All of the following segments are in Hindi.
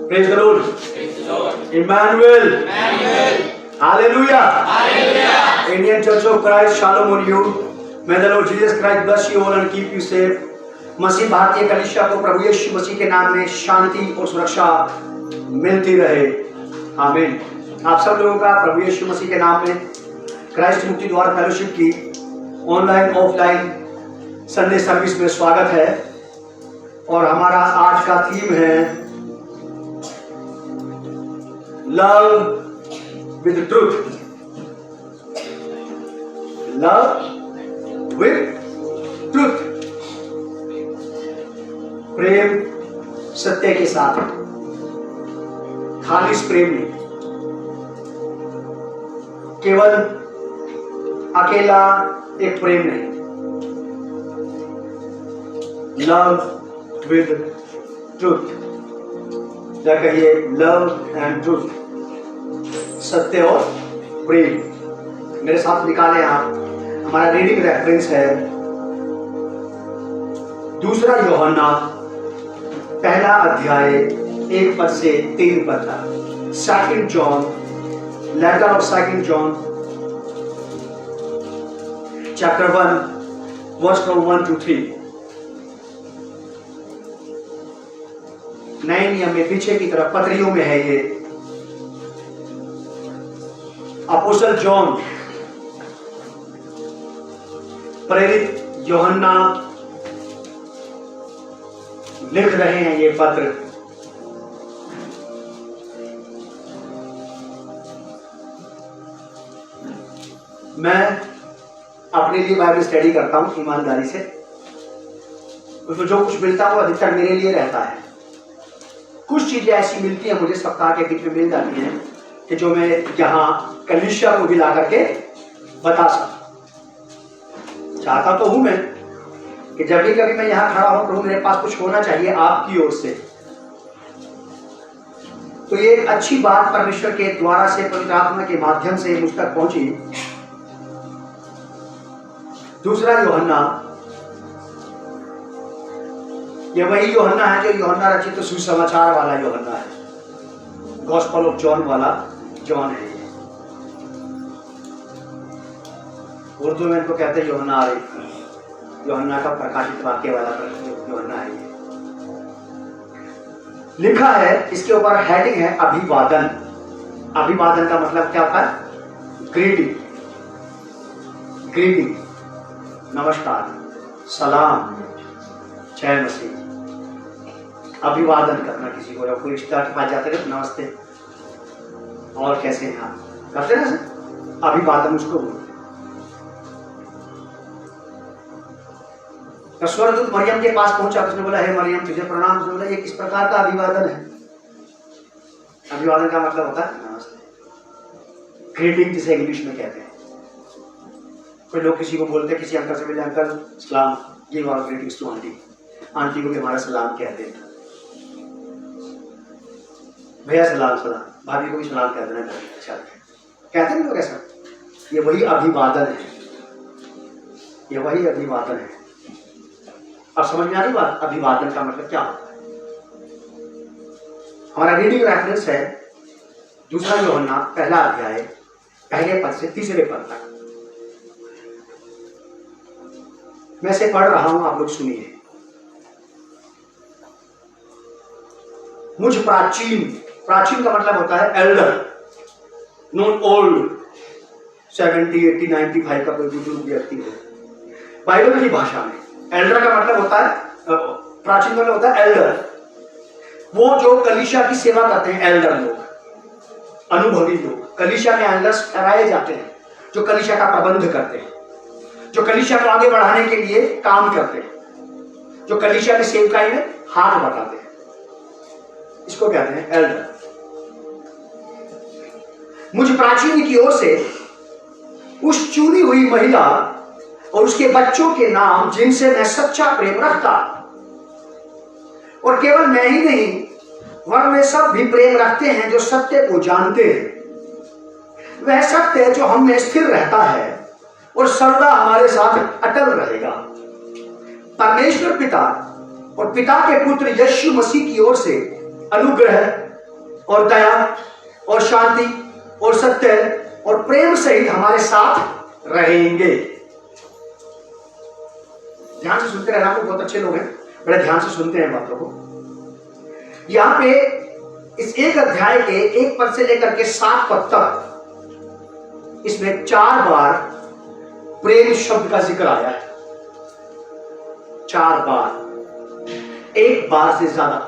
Praise the Lord. Emmanuel. Hallelujah. Indian Church of Christ, shalom on you. May the Lord Jesus Christ bless you all and keep you safe. मसीह भारतीय कलीसिया को प्रभु यीशु मसीह के नाम में शांति और सुरक्षा मिलती रहे। आमीन। आप सब लोगों का प्रभु यीशु मसीह के नाम में क्राइस्ट मुक्ति द्वार फेलोशिप की ऑनलाइन ऑफलाइन संडे सर्विस में स्वागत है। और हमारा आज का थीम है love with truth. Love with truth, प्रेम सत्य के साथ, खालिश प्रेम नहीं, केवल अकेला एक प्रेम नहीं। लव विद ट्रूथ, क्या कहिए? लव एंड ट्रूथ, सत्य और प्रेम। मेरे साथ निकाले आप, हमारा रीडिंग रेफरेंस है 2 यूहन्ना पहला अध्याय 1 पद से 3 पद तक। 2 John, letter of 2 John chapter 1 verse from 1 to 3। नए नियम में पीछे की तरफ पत्रियों में है ये। अपोस्टल जॉन, प्रेरित यूहन्ना लिख रहे हैं ये पत्र। मैं अपने लिए बाइबल स्टडी करता हूं ईमानदारी से। उसमें जो कुछ मिलता है वो अधिकतर मेरे लिए रहता है। कुछ चीजें ऐसी मिलती हैं मुझे सप्ताह के बीच में मिल जाती हैं कि जो मैं यहाँ कलीसिया को भी ला करके बता सकता। चाहता तो हूं मैं कि जब भी कभी मैं यहाँ खड़ा हूं तो मेरे पास कुछ होना चाहिए आपकी ओर से। तो ये एक अच्छी बात परमेश्वर के द्वारा से, पवित्र आत्मा के माध्यम से मुझ तक पहुंची। 2 यूहन्ना, ये वही यूहन्ना है जो यूहन्ना रचित सुसमाचार वाला यूहन्ना है। गॉस्पेल ऑफ जॉन वाला जॉन है। उर्दू में इनको कहते हैं यूहन्ना आरिफ। यूहन्ना का प्रकाशित वाक्य वाला यूहन्ना है। लिखा है, इसके ऊपर हेडिंग है अभिवादन। अभिवादन का मतलब क्या होता है? ग्रीटिंग। ग्रीटिंग, नमस्कार, सलाम, जय मसीह। अभिवादन करना किसी को, या कोई रिश्ता के पास जाते रहे नमस्ते और कैसे हैं आप करते ना सर, अभिवादन उसको बोलते। स्वर्गदूत मरियम के पास पहुंचा, उसने बोला हे मरियम तुझे प्रणाम। उसने बोला ये किस प्रकार का अभिवादन है? अभिवादन का मतलब होता है नमस्ते, ग्रीटिंग जिसे इंग्लिश में कहते हैं। कोई लोग किसी को बोलते हैं, किसी अंकल से मिले, अंकल सलाम, give our greetings to aunty. Aunty को भी हमारा सलाम कहते हैं। भैया सलाम, सलाम, भाभी को भी सलाम कहते हैं। अच्छा कहते हैं लोग ऐसा। ये वही अभिवादन है, ये वही अभिवादन है। अब समझ में आ रही बात? अभिवादन का मतलब क्या होता है? हमारा रीडिंग रेफरेंस है 2 यूहन्ना पहला अध्याय 1 पद से 3 पद तक। मैं इसे पढ़ रहा हूं, आप लोग सुनिए। मुझ प्राचीन, प्राचीन का मतलब होता है एल्डर, नॉट ओल्ड। 70, 80, 95 का कोई बुजुर्ग व्यक्ति हो। बाइबल की भाषा में एल्डर का मतलब होता है, प्राचीन का मतलब होता है एल्डर। वो जो कलीसिया की सेवा करते हैं, एल्डर लोग, अनुभवी लोग। कलीसिया में एल्डर्स ठहराए जाते हैं जो कलीसिया का प्रबंध करते हैं, जो कलीसिया को आगे बढ़ाने के लिए काम करते हैं, जो कलीसिया की सेवकाई में हाथ बढ़ाते हैं। इसको कहते हैं एल्डर। मुझ प्राचीन की ओर से उस चुनी हुई महिला और उसके बच्चों के नाम जिनसे मैं सच्चा प्रेम रखता, और केवल मैं ही नहीं वरन वे सब भी प्रेम रखते हैं जो सत्य को जानते हैं। वह सत्य जो हम में स्थिर रहता है और सर्वदा हमारे साथ अटल रहेगा। परमेश्वर पिता और पिता के पुत्र यीशु मसीह की ओर से अनुग्रह और दया और शांति और सत्य और प्रेम सहित हमारे साथ रहेंगे। ध्यान से सुनते रहना, तो बहुत अच्छे लोग हैं, बड़े ध्यान से सुनते हैं बातों को। यहां पे इस एक अध्याय के 1 पद से लेकर के 7 पद तक इसमें 4 बार प्रेम शब्द का जिक्र आया है। 4 बार, 1 बार से ज्यादा,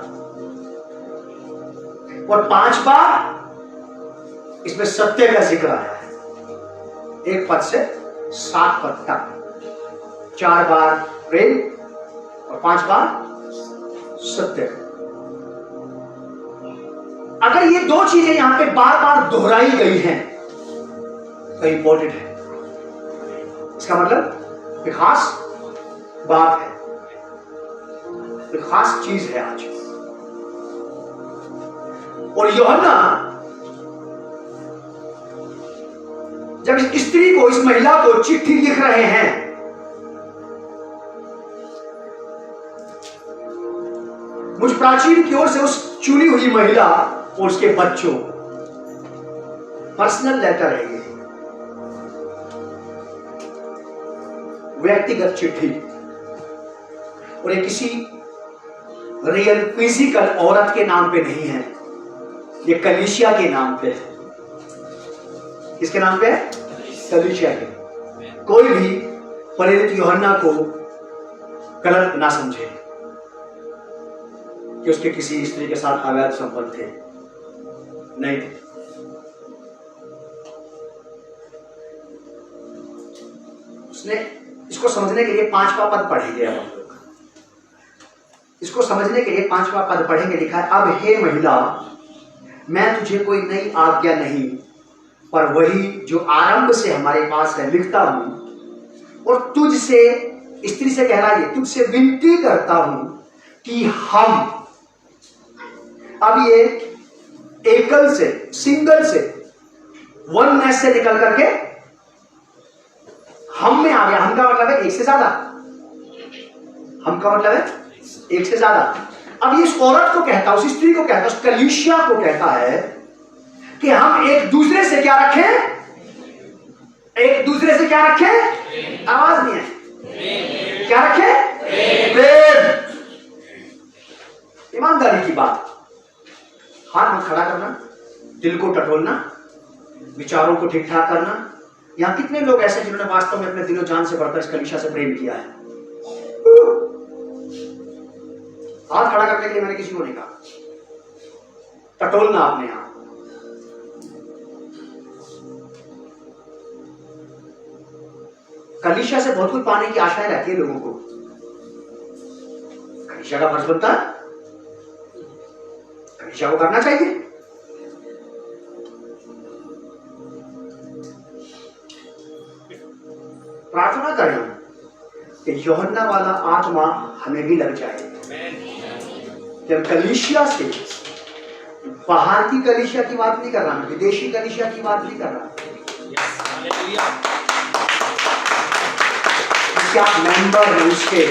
और 5 बार इसमें सत्य का जिक्र आया है। 1 पद से 7 पद तक 4 बार प्रेम और 5 बार सत्य। अगर ये 2 चीजें यहां पे बार बार दोहराई गई हैं तो इंपॉर्टेंट है। इसका मतलब एक खास बात है, एक खास चीज है आज। और यूहन्ना जब इस स्त्री को, इस महिला को चिट्ठी लिख रहे हैं, मुझ प्राचीन की ओर से उस चुनी हुई महिला और उसके बच्चों, पर्सनल लेटर है ये, व्यक्तिगत चिट्ठी। और ये किसी रियल फिजिकल औरत के नाम पे नहीं है, ये कलीसिया के नाम पे है। किसके नाम पे है? कलीसिया के। कोई भी प्रेरित यूहन्ना को गलत ना समझे कि उसके किसी स्त्री के साथ अवैध संबंध थे, नहीं। उसने इसको समझने के लिए 5वां पद पढ़ेंगे। अब हम लोग इसको समझने के लिए 5वां पद पढ़ेंगे। लिखा है, अब हे महिला, मैं तुझे कोई नई आज्ञा नहीं, पर वही जो आरंभ से हमारे पास है लिखता हूं, और तुझसे, स्त्री से कह रहा है, तुझसे विनती करता हूं कि हम, अब ये एकल से, सिंगल से, वननेस से निकल करके हम में आ गया। हम का मतलब है एक से ज्यादा, हम का मतलब है एक से ज्यादा। अब ये इस औरत को कहता है, उस स्त्री को कहता है, उस कलीसिया को कहता है कि हम एक दूसरे से क्या रखें? एक दूसरे से क्या रखें? आवाज नहीं है, क्या रखें? प्रेम। ईमानदारी की बात, हाथ मत खड़ा करना, दिल को टटोलना, विचारों को ठीक ठाक करना। यहां कितने लोग ऐसे जिन्होंने वास्तव में अपने दिलो जान से बढ़कर इस कलीसिया से प्रेम किया है? हाथ खड़ा करने के लिए मैंने किसी को नहीं कहा, टटोलना आपने यहां। कलीसिया से बहुत कुछ पाने की आशाएं रहती है लोगों को। कलीसिया का फर्ज बनता है, कलीसिया को करना चाहिए। प्रार्थना करें कि यूहन्ना वाला आत्मा हमें भी लग जाए। जब कलीसिया से, बाहर की कलीसिया की बात नहीं कर रहा, विदेशी कलीसिया की बात नहीं कर रहा, क्या मेंबर है उसके,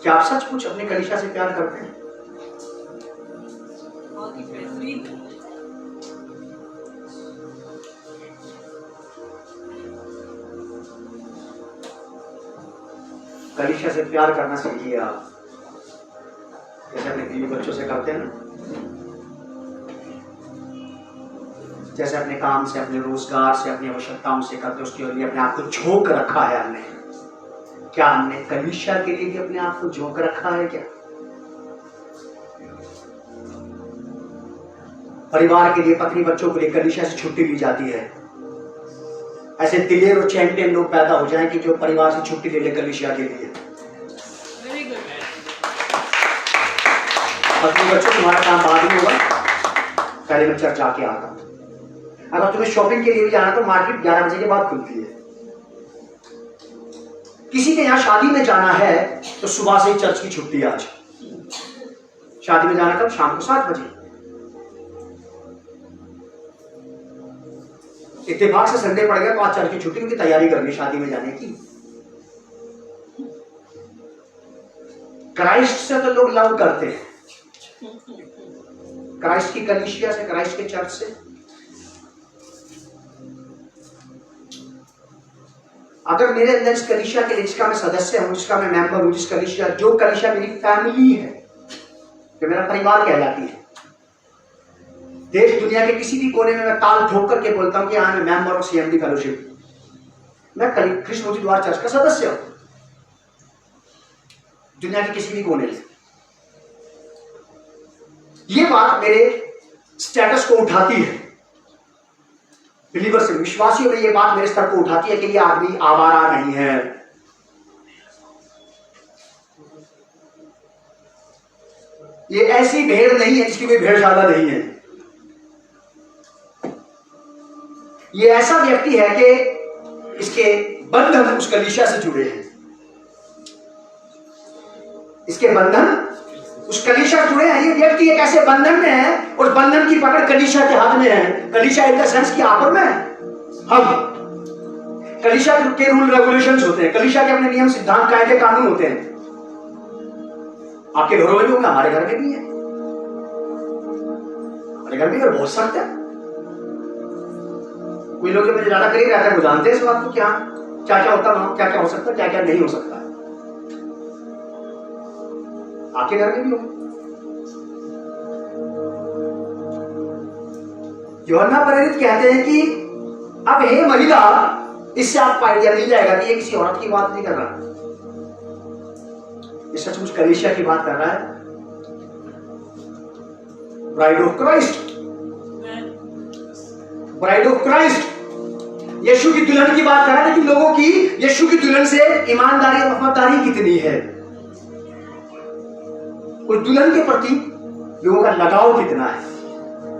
क्या आप सचमुच अपने कलीसिया से प्यार करते हैं? कलीसिया से प्यार करना सीखिए आप, जैसे अपने बीवी बच्चों से करते हैं ना, जैसे अपने काम से, अपने रोजगार से, अपनी आवश्यकताओं से करते, उसके लिए अपने आप को झोंक रखा है हमने। क्या हमने कलीसिया के लिए भी अपने आप को झोंक रखा है? क्या परिवार के लिए, पत्नी बच्चों के लिए कलीसिया से छुट्टी ली जाती है? ऐसे दिलेर और चैंपियन लोग पैदा हो जाएं कि जो परिवार से छुट्टी ले ले कलीसिया के लिए। पत्नी बच्चों, तुम्हारा काम बाद में होगा, पहले मैं चर्च आके आता हूं। अगर तुम्हें शॉपिंग के लिए भी जाना तो मार्केट 11 बजे के बाद खुलती है। किसी के यहां शादी में जाना है तो सुबह से ही चर्च की छुट्टी। आज शादी में जाना कब? शाम को 7 बजे। इत्तेफाक से संडे पड़ गया तो आज चर्च की छुट्टी, क्योंकि तैयारी करनी शादी में जाने की। क्राइस्ट से तो लोग लव करते हैं, क्राइस्ट की कलीसिया से, क्राइस्ट के चर्च से। अगर मेरे अंदर इस कलीसिया के जिसका मैं सदस्य हूं, जिसका मैं मेंबर हूं, जिस कलीसिया, जो कलीसिया मेरी फैमिली है, जो मेरा परिवार कहलाती है, देश दुनिया के किसी भी कोने में मैं ताल ठोक करके बोलता हूं कि I am member of CMD fellowship, मैं कृष्ण द्वार चर्च का सदस्य हूं, दुनिया के किसी भी कोने में। ये बात मेरे स्टेटस को उठाती है, बिलीवर से, विश्वासियों में ये बात मेरे स्तर को उठाती है कि ये आदमी आवारा नहीं है। ये ऐसी भेड़ नहीं है जिसकी कोई भेड़ ज्यादा नहीं है। ये ऐसा व्यक्ति है कि इसके बंधन उस कलीसिया से जुड़े हैं, इसके बंधन उस कलीसिया जुड़े हैं। ये व्यक्ति एक ऐसे बंधन में है, उस बंधन की पकड़ कलीसिया के हाथ में है। कलीसिया इन द सेंस की आपर में हम, कलीसिया के रूल रेगुलेशंस होते हैं, कलीसिया के अपने नियम सिद्धांत कायदे कानून होते हैं। आपके घरों में भी होंगे, हमारे घर में भी है, हमारे घर में बहुत सख्त है। कोई लोग मुझे ज्यादा करीब रहते हैं, वो जानते हैं इस बात को, क्या क्या होता है, क्या क्या हो सकता है, क्या क्या नहीं हो सकता है। आपके घर में भी हो। यूहन्ना प्रेरित कहते हैं कि अब हे महिला, इससे आपको आइडिया मिल जाएगा कि ये किसी औरत की बात नहीं कर रहा, ये सचमुच कलीसिया की बात कर रहा है, bride of Christ, bride of Christ, यीशु की दुल्हन की बात कर रहा है। लेकिन लोगों की यीशु की दुल्हन से ईमानदारी और वफादारी कितनी है, उस दुल्हन के प्रति लोगों का लगाव कितना है।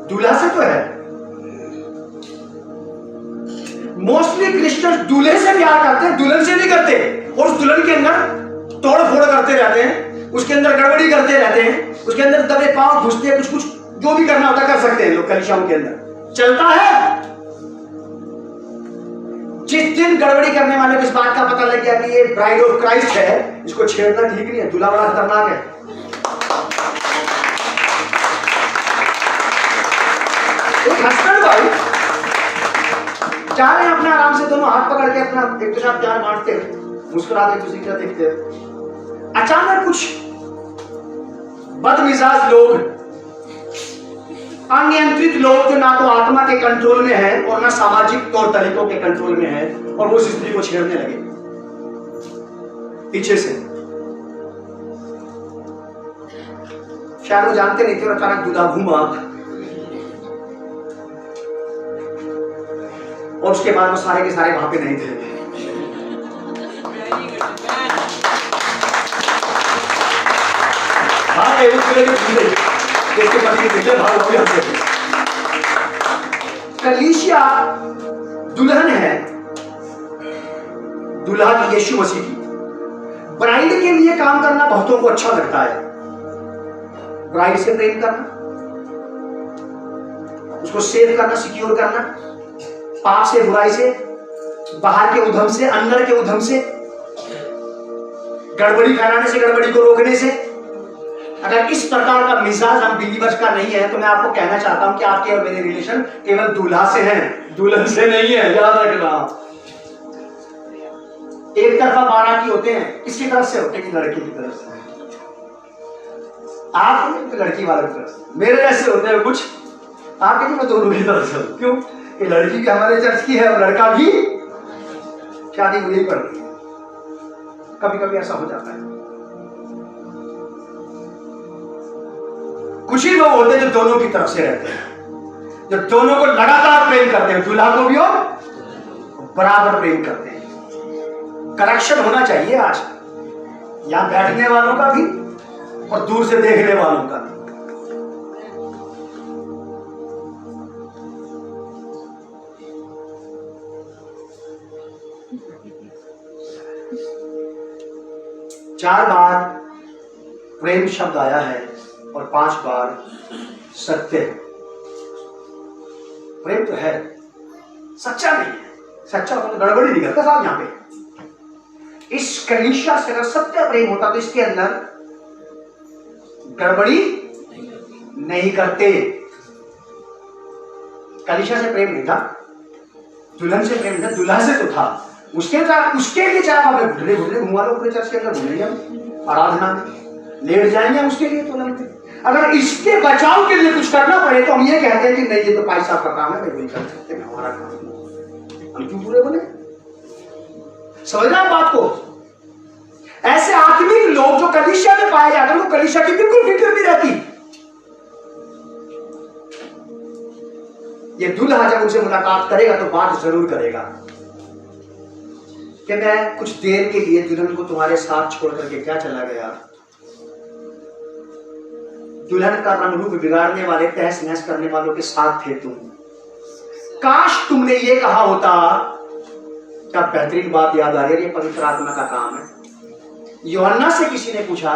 दूल्हा से तो है, मोस्टली क्रिश्चियन दूल्हे से प्यार करते हैं, दुल्हन से नहीं करते, और उस दुल्हन के अंदर तोड़ फोड़ करते रहते हैं, उसके अंदर गड़बड़ी करते रहते हैं, उसके अंदर दबे पांव घुसते हैं, कुछ कुछ जो भी करना होता कर सकते हैं लोग कलीसियाओं के अंदर चलता है। जिस दिन गड़बड़ी करने वाले को इस बात का पता लग गया कि ये ब्राइड ऑफ क्राइस्ट है, इसको छेड़ना ठीक नहीं है, दूल्हा बड़ा खतरनाक है। एक हस्बैंड वाइफ जा रहे हैं अपने आराम से, दोनों हाथ पकड़ के अपना एक दूसरे का प्यार बांटते, मुस्कुराते, एक दूसरे की तरफ देखते, अचानक कुछ बदमिजाज लोग, अनियंत्रित लोग, जो ना तो आत्मा के कंट्रोल में है और ना सामाजिक तौर तरीकों के कंट्रोल में है, और वो स्त्री को छेड़ने लगे पीछे से। शायद वो जानते नहीं थे, और अचानक दूल्हा घूमा, और उसके बाद वो सारे के सारे वहां पे नहीं थे। हाँ, कलीसिया दुल्हन है, दुल्हा की यीशु मसीह की। ब्राइड के लिए काम करना बहुतों को अच्छा लगता है, ब्राइड से प्रेम करना, उसको सेव करना, सिक्योर करना, पाप से, बुराई से, बाहर के उधम से, अंदर के उधम से, गड़बड़ी फैलाने से, गड़बड़ी को रोकने से। अगर इस प्रकार का मिजाज हम बिलीवर्स का नहीं है, तो मैं आपको कहना चाहता हूं कि आपके और मेरे रिलेशन केवल दूल्हा से हैं, दुल्हन से नहीं है, याद रखना। एक तरफा बाराती होते हैं, किसकी तरफ से होते हैं? लड़की की तरफ से। आप लड़की वाले की तरफ से, मेरे जैसे होते हैं कुछ, आपके नहीं, मैं दोनों की तरफ से। क्यों? कि लड़की भी हमारे चर्च की है और लड़का भी शादी वही कर रही है। कभी कभी ऐसा हो जाता है। कुछ ही लोग होते हैं जो दोनों की तरफ से रहते हैं, जो दोनों को लगातार प्रेम करते हैं, दूल्हा को भी और बराबर प्रेम करते हैं। करेक्शन होना चाहिए आज, यहां बैठने वालों का भी और दूर से देखने वालों का भी। चार बार प्रेम शब्द आया है और 5 बार सत्य। प्रेम तो है, सच्चा नहीं है। सच्चा होता तो गड़बड़ी नहीं करता साहब। यहां पे इस कलीसिया से अगर सत्य प्रेम होता तो इसके अंदर गड़बड़ी नहीं करते। कलीसिया से प्रेम नहीं था, दुल्हन से प्रेम था, दुल्हा से तो था। उसके लिए चाहे आप घुटने घुटने घुमा लो पूरे चर्च के अंदर, घूमेंगे हम आराधना में, लेट जाएंगे हम उसके लिए तुरंत। अगर इसके बचाव के लिए कुछ करना पड़े तो हम ये कहते हैं कि नहीं, ये तो भाई साहब का काम है, भाई कर सकते हैं, हमारा काम है। हम क्यों पूरे बने? समझना बात को। ऐसे आत्मिक लोग जो कलीसिया में पाए जाते हैं, उनको कलीसिया की बिल्कुल फिक्र नहीं रहती। ये दूल्हा जब उनसे मुलाकात करेगा तो बात जरूर करेगा कि मैं कुछ देर के लिए दुल्हन को तुम्हारे साथ छोड़ करके क्या चला गया। दुल्हन का रंग रूप बिगाड़ने वाले, तहस नहस करने वालों के साथ थे तुम। काश तुमने ये कहा होता। क्या बेहतरीन बात याद आ रही है, ये पवित्र आत्मा का काम है। यूहन्ना से किसी ने पूछा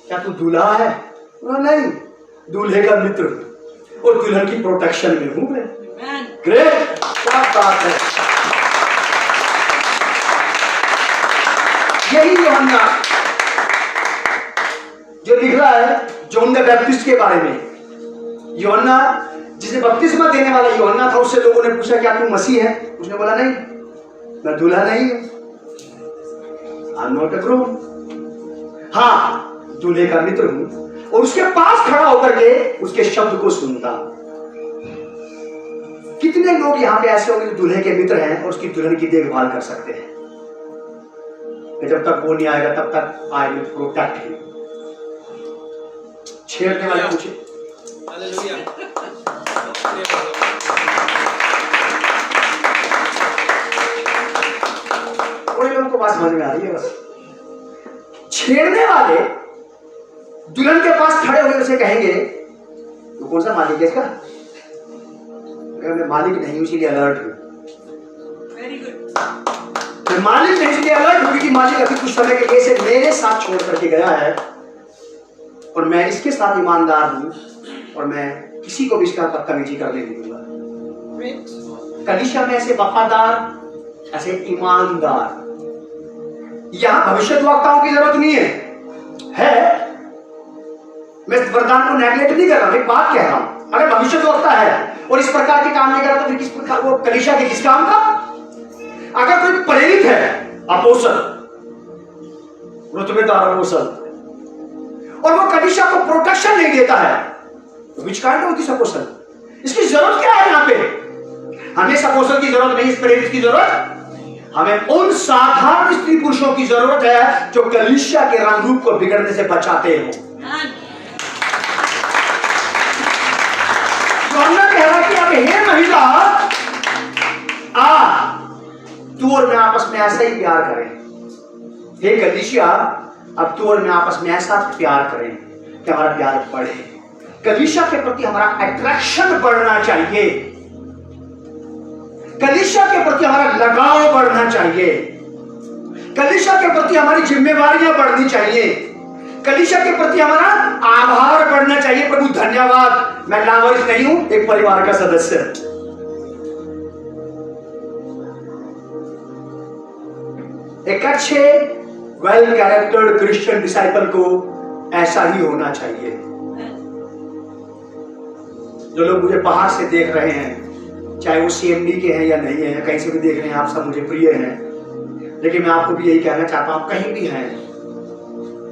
क्या तू दूल्हा है? नहीं, दूल्हे का मित्र और दुल्हन की प्रोटेक्शन में हूं मैं। ग्रेट, क्या बात है। यही यूहन्ना जो लिख रहा है जॉन द बैप्टिस्ट के बारे में। यूहन्ना जिसे बपतिस्मा देने वाला यूहन्ना था, उससे लोगों ने पूछा क्या तू मसीह है? उसने बोला नहीं, मैं दूल्हा नहीं हूं, I am not a groom. हाँ, दूल्हे का मित्र हूं। और उसके पास खड़ा होकर के उसके शब्द को सुनता। कितने लोग यहां पे ऐसे होंगे जो दूल्हे के मित्र हैं और उसकी दुल्हन की देखभाल कर सकते हैं? जब तक वो नहीं आएगा तब तक आई विल प्रोटेक्ट हिम। छेड़ने वाले पूछे, थोड़े लोगों को बात समझ में आ रही है बस। छेड़ने वाले दुल्हन के पास खड़े हुए उसे कहेंगे तो कौन सा मालिक है इसका? मैं मालिक नहीं, इसीलिए अलर्ट हूं। Very good. मैं मालिक नहीं, इसलिए अलर्ट हूं क्योंकि मालिक अभी कुछ समय के लिए से मेरे साथ छोड़ करके गया है और मैं इसके साथ ईमानदार हूं और मैं किसी को भी इसका बदतमीजी करने नहीं दूंगा। कलीसिया में ऐसे वफादार, ऐसे ईमानदार, यहां भविष्यद्वक्ताओं की जरूरत नहीं है। मैं वरदान को नेगलेक्ट नहीं कर रहा हूं, एक बात कह रहा हूं। अगर भविष्यद्वक्ता है और इस प्रकार के काम नहीं कर रहा तो फिर किस प्रकार वो कलीसिया के किस काम का? अगर कोई प्रेरित है, अपोस्तल, रुतबेदार अपोस्तल, और वो कलीसिया को प्रोटेक्शन नहीं देता है तो विच काइंड ऑफ दिस अपोस्तल? इसकी जरूरत क्या है? यहां पे हमें इस अपोस्तल की जरूरत नहीं, इस प्रेरित की जरूरत। हमें उन साधारण स्त्री पुरुषों की जरूरत है जो कलीसिया के रंग रूप को बिगड़ने से बचाते हो। कह रहा कि अब हे महिला, तू और मैं आपस में ऐसा ही प्यार करें। हे कलीसिया, अब तू और मैं आपस में ऐसा प्यार करें कि हमारा प्यार बढ़े। कलीसिया के प्रति हमारा अट्रैक्शन बढ़ना चाहिए, कलीसिया के प्रति हमारा लगाव बढ़ना चाहिए, कलीसिया के प्रति हमारी जिम्मेवारियां बढ़नी चाहिए, कलीसिया के प्रति हमारा आभार बढ़ना चाहिए। प्रभु धन्यवाद, मैं लावारिस नहीं हूं, एक परिवार का सदस्य। एक अच्छे वेल कैरेक्टर्ड क्रिश्चियन डिसाइपल को ऐसा ही होना चाहिए। जो लोग मुझे बाहर से देख रहे हैं, चाहे वो सीएमडी के हैं या नहीं है, कहीं से भी देख रहे हैं, आप सब मुझे प्रिय हैं, लेकिन मैं आपको भी यही कहना चाहता हूं, आप कहीं भी हैं,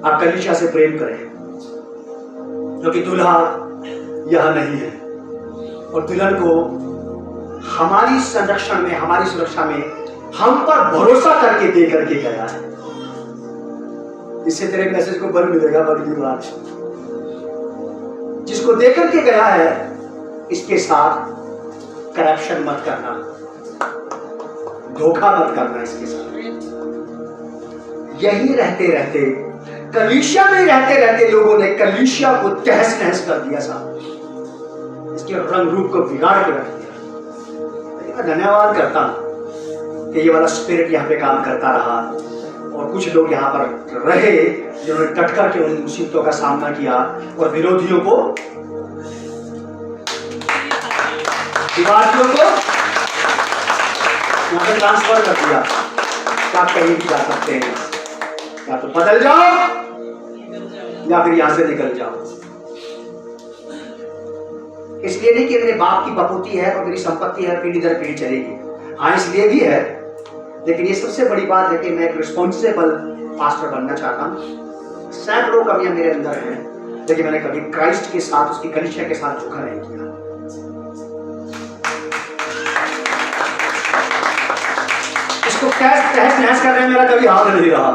आप कलीसिया से प्रेम करें, क्योंकि दूल्हा यह नहीं है और दुल्हन को हमारी संरक्षण में, हमारी सुरक्षा में हम पर भरोसा करके दे करके गया है। इससे तेरे मैसेज को बल मिलेगा, बदली बात। जिसको दे करके गया है इसके साथ करप्शन मत करना, धोखा मत करना इसके साथ। यही रहते रहते, कलीसिया में रहते रहते लोगों ने कलीसिया को तहस नहस कर दिया साहब, इसके रंग रूप को बिगाड़ के रख दिया। मैं धन्यवाद करता हूं कि ये वाला स्पिरिट यहाँ पे काम करता रहा और कुछ लोग यहाँ पर रहे जिन्होंने डट कर के उन मुसीबतों का सामना किया और विरोधियों को यहाँ पे ट्रांसफर कर दिया। आप कहीं भी जा सकते हैं, या तो बदल जाओ या फिर यहां से निकल जाओ। इसलिए नहीं कि मेरे बाप की बपूती है और मेरी संपत्ति है, पीढ़ी दर पीढ़ी चलेगी। हाँ, इसलिए भी है, लेकिन ये सबसे बड़ी बात है कि मैं एक रिस्पॉन्सिबल पास्टर बनना चाहता हूँ। सैकड़ों कमियां मेरे अंदर हैं, लेकिन मैंने कभी क्राइस्ट के साथ, उसकी कलीसिया के साथ धोखा नहीं किया। इसको कैसे तहस नहस कर रहे हैं, मेरा कभी हाथ नहीं रहा।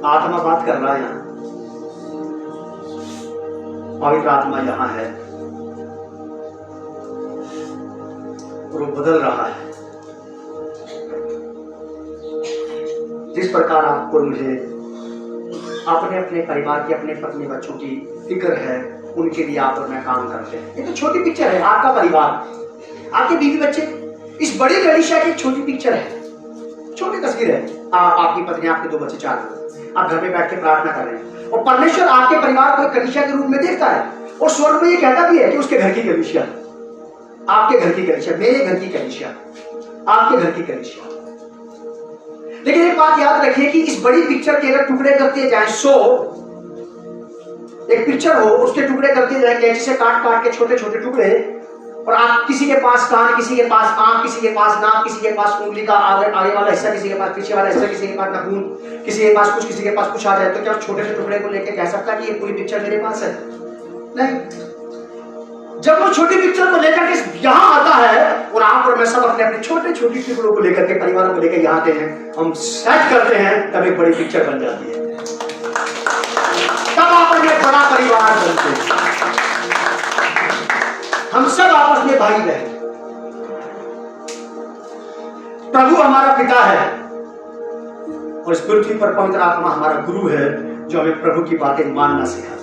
आत्मा बात कर रहा है यहाँ, पवित्र आत्मा यहाँ है और वो बदल रहा है। जिस प्रकार आपको मुझे अपने अपने परिवार की, अपने पत्नी बच्चों की फिक्र है, उनके लिए आप और मैं काम करते हैं। ये तो छोटी पिक्चर है, आपका परिवार, आपके बीवी बच्चे, इस बड़ी कलीसिया की एक छोटी पिक्चर है, छोटी तस्वीर है। आपकी पत्नी, आपके 2 बच्चे, 4 लोग, आप घर पे बैठ के प्रार्थना कर रहे हैं और परमेश्वर आपके परिवार को एक कलीसिया के रूप में देखता है और स्वर्ग में ये कहता भी है कि उसके घर की कलीसिया, आपके घर की कलीसिया, मेरे घर की कलीसिया, आपके घर की कलीसिया। लेकिन एक बात याद रखिए कि इस बड़ी पिक्चर के अगर टुकड़े करते जाएं, एक पिक्चर हो, उसके टुकड़े करते जाएं, कैंची से काट काट के छोटे छोटे टुकड़े, और आप किसी के पास कान, किसी के पास आंख, किसी के पास नाक, किसी के पास उंगली का आगे वाला हिस्सा, किसी के पास पीछे वाला हिस्सा, किसी के पास नाखून, किसी के पास कुछ, किसी के पास कुछ आ जाए, तो क्या छोटे से टुकड़े को लेकर कह सकता कि ये पूरी पिक्चर मेरे पास है? नहीं। जब वो छोटी पिक्चर को लेकर के यहाँ आता है और आप और मैं सब अपने अपने छोटे छोटे टुकड़ों को लेकर के, परिवारों को लेकर यहाँ आते हैं, हम सेट करते हैं, तब एक बड़ी पिक्चर बन जाती है, तब आप एक बड़ा परिवार बनते हैं। हम सब आपस में भाई बहन। प्रभु हमारा पिता है और इस पृथ्वी पर पवित्र आत्मा हमारा गुरु है, जो हमें प्रभु की बातें मानना सिखाता है।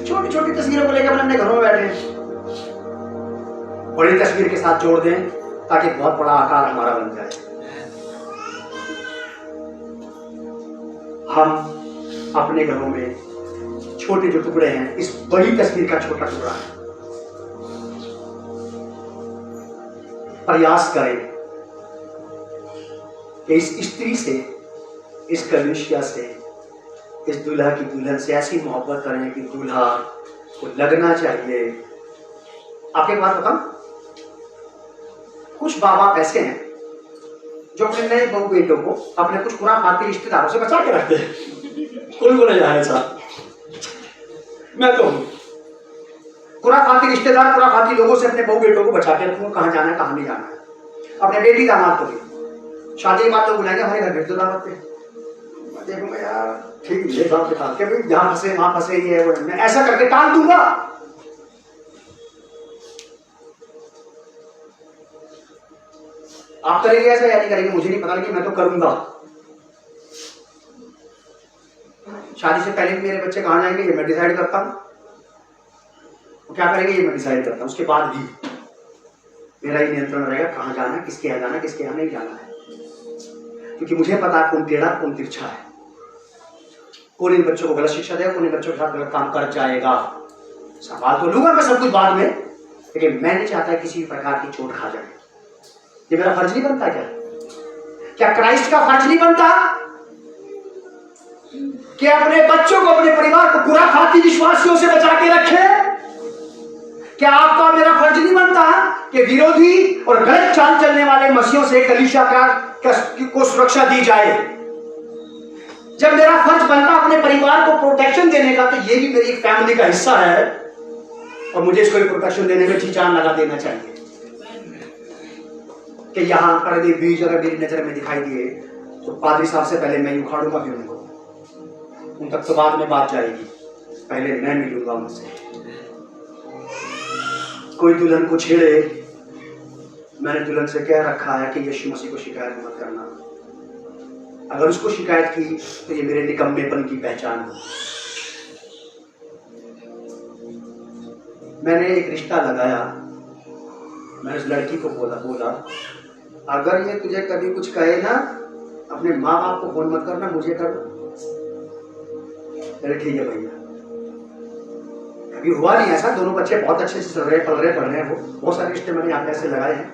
छोटी छोटी तस्वीरों को लेकर हम अपने घरों में बैठे, बड़ी तस्वीर के साथ जोड़ दें ताकि बहुत बड़ा आकार हमारा बन जाए। हम अपने घरों में छोटे जो टुकड़े हैं, इस बड़ी तस्वीर का छोटा टुकड़ा है। प्रयास करें कि इस स्त्री से, इस कलीसिया से, इस दूल्हा की दुल्हन से ऐसी मोहब्बत करें कि दूल्हा को लगना चाहिए। आपके पास बताऊं, कुछ बाप बाप ऐसे हैं जो अपने नए बहू बेटों को अपने कुछ खुराफाती रिश्तेदारों से बचा के रखते हैं। कोई को नहीं जाए ऐसा, मैं तो हूं। खुराफाती रिश्तेदार, खुराफाती लोगों से अपने बहू बेटों को बचा के रखूंगा, कहां जाना है कहां नहीं जाना है। अपने बेटी दामाद को भी शादी के बाद लोग बुलाएंगे, हमारे घर भेज दो दावत पे। देखूंगा यार, ठीक है साहब के साथ, भाई जहां फंसे वहां फंसे, ये है वो, मैं ऐसा करके टाल दूंगा। आप करेंगे ऐसा या नहीं करेंगे मुझे नहीं पता, लेकिन मैं तो करूंगा। शादी से पहले भी मेरे बच्चे कहां जाएंगे ये मैं डिसाइड करता हूं, वो क्या करेंगे ये मैं डिसाइड करता हूं। उसके बाद भी मेरा ही नियंत्रण रहेगा कहां जाना, किसके यहाँ जाना, किसके यहाँ नहीं जाना है, क्योंकि मुझे पता है कौन टेढ़ा कौन तिरछा है, कौन इन बच्चों को गलत शिक्षा देगा, कौन इन बच्चों के साथ गलत काम कर जाएगा। सवाल तो लूंगा मैं सब कुछ बाद में, लेकिन मैं नहीं चाहता किसी भी प्रकार की चोट खा जाए। ये मेरा फर्ज नहीं बनता क्या क्राइस्ट का फर्ज नहीं बनता कि अपने बच्चों को, अपने परिवार को खुराफाती विश्वासियों से बचा के रखे? क्या आपका मेरा फर्ज नहीं बनता कि विरोधी और गलत चाल चलने वाले मसीहों से कलीसिया को सुरक्षा दी जाए? जब मेरा फर्ज बनता अपने परिवार को प्रोटेक्शन देने का, तो ये भी मेरी फैमिली का हिस्सा है और मुझे इसको प्रोटेक्शन देने में जी जान लगा देना चाहिए। कि यहां कड़वे बीज अगर मेरी नजर में दिखाई दिए तो पादरी साहब से पहले मैं उखाड़ूंगा भी उनको, उन तक तो बाद में बात जाएगी, पहले मैं मिलूंगा उनसे। कोई दुल्हन को छेड़े, मैंने दुल्हन से कह रखा है कि यीशु मसीह को शिकायत मत करना, अगर उसको शिकायत की तो ये मेरे निकम्मेपन की पहचान हो। मैंने एक रिश्ता लगाया, मैंने उस लड़की को बोला अगर ये तुझे कभी कुछ कहे ना, अपने माँ बाप को फोन मत करना, मुझे कर। अरे ठीक है भैया। कभी हुआ नहीं ऐसा, दोनों बच्चे बहुत अच्छे से चल रहे, पल रहे, पढ़ रहे हैं, वो बहुत सारे रिश्ते मैंने यहाँ पे ऐसे लगाए हैं।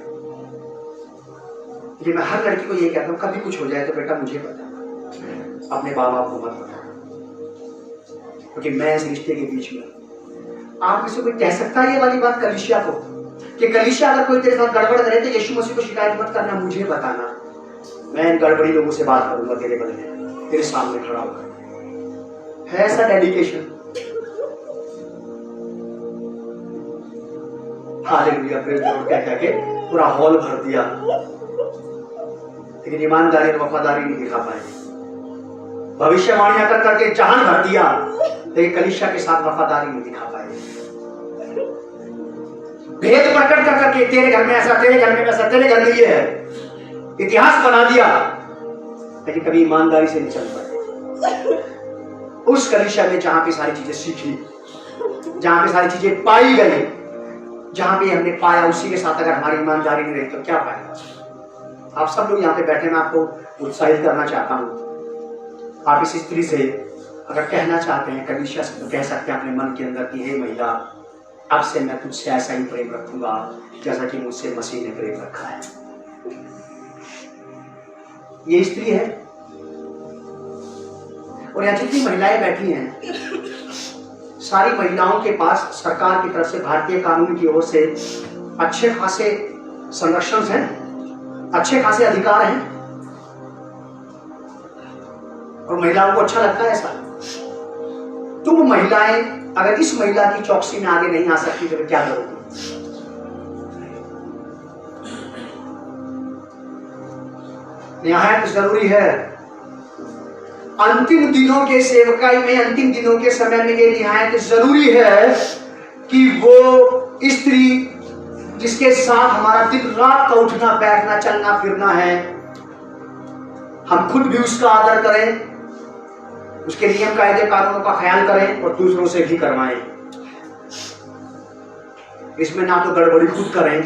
लेकिन मैं हर लड़की को ये कहता हूँ, कभी कुछ हो जाए तो बेटा मुझे बता, अपने माँ बाप को मत बता। क्योंकि मैं इस रिश्ते के बीच में। आप किसी को कह सकता है ये वाली बात कलीसिया को कि कलीसिया अगर कोई तेरे साथ गड़बड़ करे तो यीशु मसीह को शिकायत मत करना, मुझे बताना, मैं इन गड़बड़ी लोगों से बात करूंगा तेरे बदले, तेरे सामने खड़ा होकर। है ऐसा डेडिकेशन? हालेलुया। फिर जोड़ कह के पूरा हॉल भर दिया, लेकिन ईमानदारी और वफादारी नहीं दिखा पाए। भविष्यवाणियां कर करके जहान भर दिया, लेकिन कलीसिया के साथ वफादारी नहीं दिखा पाए। भेद प्रकट कर करके तेरे घर में ऐसा, तेरे घर में वैसा, तेरे घर में ये है, इतिहास बना दिया, लेकिन कभी ईमानदारी से नहीं चल पाए। उस कलीसिया में जहां पे सारी चीजें सीखी, जहां पे सारी चीजें पाई गई, जहां पे हमने पाया, उसी के साथ अगर हमारी ईमानदारी नहीं रही तो क्या फायदा। आप सब लोग यहाँ पे बैठे, मैं आपको उत्साहित करना चाहता हूँ। आप इस स्त्री से अगर कहना चाहते हैं कलीसिया से, तो कह सकते हैं अपने मन के अंदर कि हे महिला, अब से मैं तुझसे ऐसा ही प्रेम रखूंगा जैसा कि मुझसे मसीह ने प्रेम रखा है। ये स्त्री है, और यहाँ जितनी महिलाएं बैठी हैं, सारी महिलाओं के पास सरकार की तरफ से, भारतीय कानून की ओर से अच्छे खासे संरक्षण हैं, अच्छे खासे अधिकार हैं, और महिलाओं को अच्छा लगता है ऐसा। तुम महिलाएं अगर इस महिला की चौकसी में आगे नहीं आ सकती तो क्या करोगे? निहायत जरूरी है अंतिम दिनों के सेवकाई में, अंतिम दिनों के समय में ये निहायत जरूरी है कि वो स्त्री जिसके साथ हमारा दिन रात का उठना बैठना चलना फिरना है, हम खुद भी उसका आदर करें, उसके नियम कायदे कानूनों का ख्याल करें और दूसरों से भी करवाएं। इसमें ना तो गड़बड़ी खुद करें,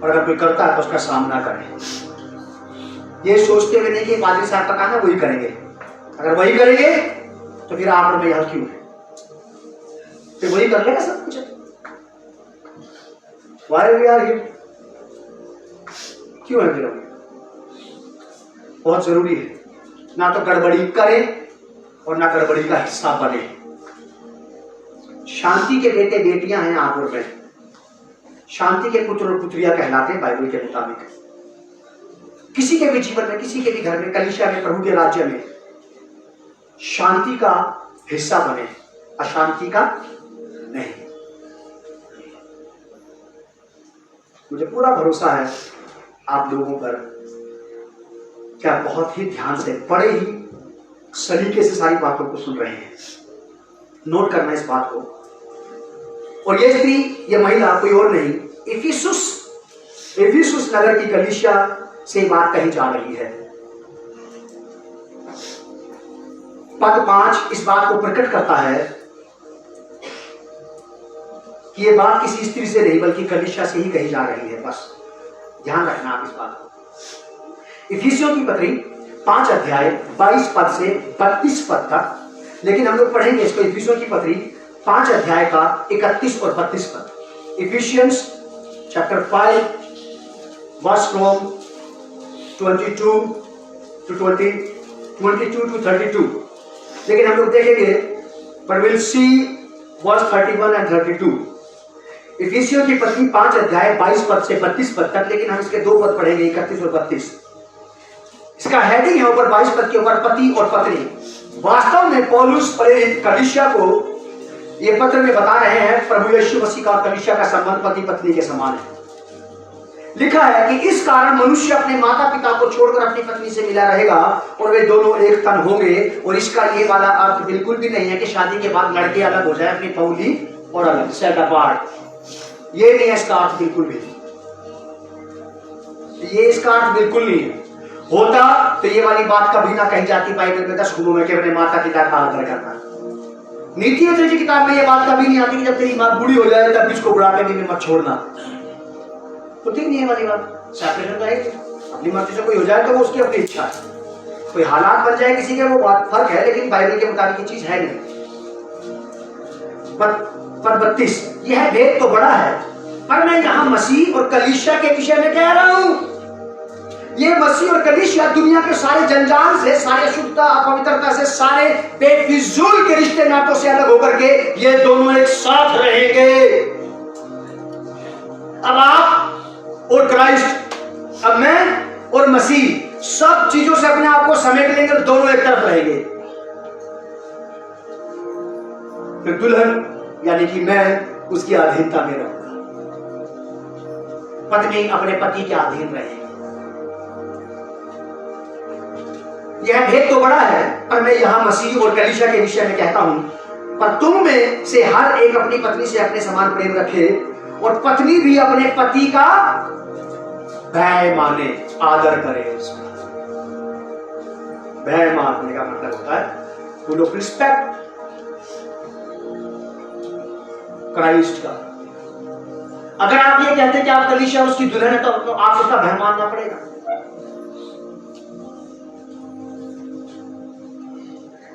और अगर कोई करता है तो उसका सामना करें। ये सोचते हुए नहीं कि पादरी साहब का काम है वही करेंगे, अगर वही करेंगे तो फिर आप और मैं यहाँ क्यों है, फिर वही कर लेगा सब कुछ। वाई वी आर हियर, क्यों है फिर? बहुत जरूरी है ना तो गड़बड़ी करें और ना गड़बड़ी का हिस्सा बने। शांति के बेटे बेटियां हैं आप और मैं, शांति के पुत्र और पुत्रियां कहलाते हैं बाइबल के मुताबिक। किसी के भी जीवन में, किसी के भी घर में, कलीसिया में, प्रभु के राज्य में शांति का हिस्सा बने, अशांति का नहीं। मुझे पूरा भरोसा है आप लोगों पर, क्या बहुत ही ध्यान से, बड़े ही सलीके से सारी बातों को सुन रहे हैं। नोट करना इस बात को। और ये स्त्री, ये महिला कोई और नहीं, इफिसुस नगर की कलीसिया से बात कही जा रही है। पद 5 इस बात को प्रकट करता है कि ये बात किसी स्त्री से नहीं बल्कि कलीसिया से ही कही जा रही है। बस ध्यान रखना आप इस बात को। इफिसियों की पत्री 5 अध्याय 22 पद से 32 पद तक, लेकिन हम लोग पढ़ेंगे इसको इफिसियों की पत्री 5 अध्याय का 31 और 32 पद। Ephesians chapter 5 verse from 22 to 32। लेकिन हम लोग देखेंगे, but we'll see verse 31 and 32। इफिसियों की पत्री 5 अध्याय 22 पद से 32 पद तक, लेकिन हम इसके 2 पद पढ़ेंगे, 31 और 32। इसका हेडिंग है ऊपर 22 पद के ऊपर, पति और पत्नी। वास्तव में पौलुस प्रेरित कलीसिया को ये पत्र में बता रहे हैं प्रभु यीशु मसीह का कलीसिया का संबंध पति पत्नी के समान है। लिखा है कि इस कारण मनुष्य अपने माता पिता को छोड़कर अपनी पत्नी से मिला रहेगा और वे दोनों एक तन होंगे। और इसका ये वाला अर्थ बिल्कुल भी नहीं है कि शादी के बाद लड़के अलग हो जाए, अपनी पौली और अलग, सेट अपार्ट। ये नहीं है इसका अर्थ, बिल्कुल भी ये इसका अर्थ बिल्कुल नहीं है। होता तो ये वाली बात कभी ना कही जाती बाइबल में 10 गुणों में कि अपने माता पिता का आदर करना। नीति और की किताब में ये बात कभी नहीं आती कि जब तेरी माँ बूढ़ी हो जाए तब इसको बुढ़ापे में मत छोड़ना। तो ठीक नहीं है वाली बात, सेपरेशन रहेगी। अपनी मर्जी से कोई हो जाए तो वो उसकी अपनी इच्छा है, कोई हालात बन जाए किसी के, वो बात फर्क है, लेकिन बाइबल के मुताबिक ये चीज है नहीं। पर 32 यह भेद तो बड़ा है, पर मैं यहाँ मसीह और कलीसिया के विषय में कह रहा हूं। ये मसीह और कलीसिया दुनिया के सारे जंजाल से, सारे अशुद्धता, अपवित्रता से, सारे बेफिजूल के रिश्ते नातों से अलग होकर के ये दोनों एक साथ रहेंगे। अब आप और क्राइस्ट, अब मैं और मसीह सब चीजों से अपने आप को समेट लेंगे, दोनों एक तरफ रहेंगे। फिर दुल्हन यानी कि मैं उसकी अधीनता में रहूंगा, पत्नी अपने पति के अधीन रहेगी। यह भेद तो बड़ा है, पर मैं यहां मसीह और कलीसिया के विषय में कहता हूं, पर तुम में से हर एक अपनी पत्नी से अपने समान प्रेम रखे और पत्नी भी अपने पति का भय माने, आदर करे। भय मानने का मतलब होता है फुल ऑफ रिस्पेक्ट क्राइस्ट का। अगर आप ये कहते हैं कि आप कलीसिया उसकी दुल्हन है, तो आप उसका भय मानना पड़ेगा।